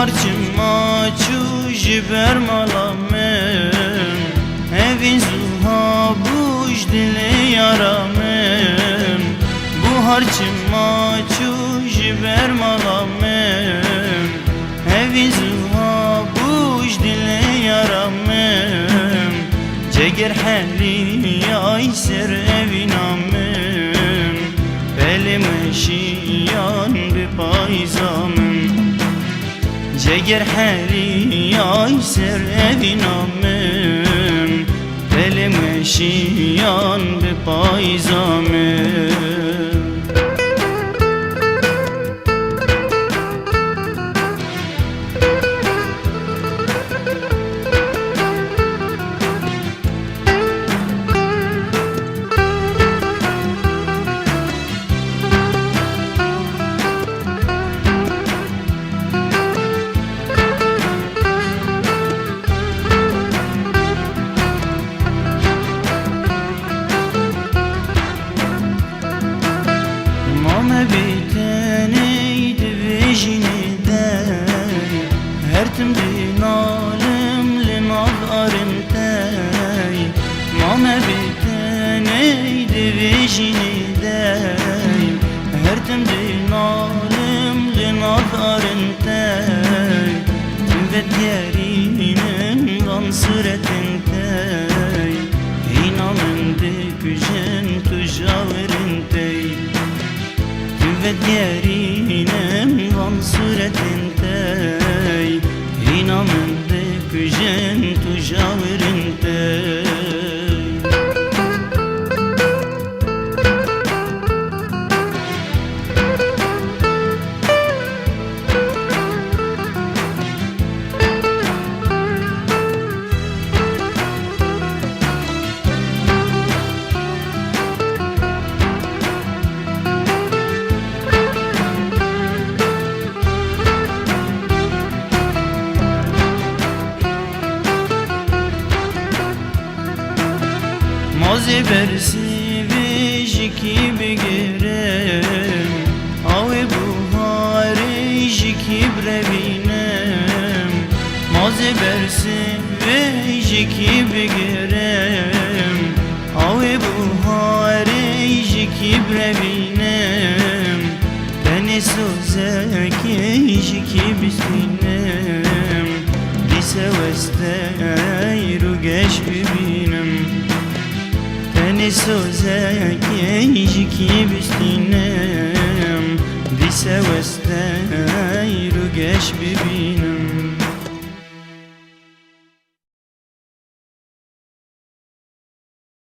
harcıma çujiber malamın evin zuha buj dili yaramın bu harcıma çujiber malamın evin zuha buj dili yaramın ceger heli ay ser evinamın belim eşiyan bir payzamın ceger heli ay ser evinamın belim eşiyan bir payzamın. Mame biteneydi vejinide her tüm dinalim limav arintey Mame biteneydi vejinide her tüm dinalim limav arintey ve diğerinin van suretintey inanındı gücün tujavırintey ve diğerinin van suretintey inanındı gücün tujavırintey. Mazi bersi vejiki bigirem Avi buhari jiki brevinem Mazi bersi vejiki bigirem Avi buhari jiki brevinem Beni sozeki jiki bislinem Dise vestey rugeş bibinem Beni sozeki jiki bislinem Dise vestey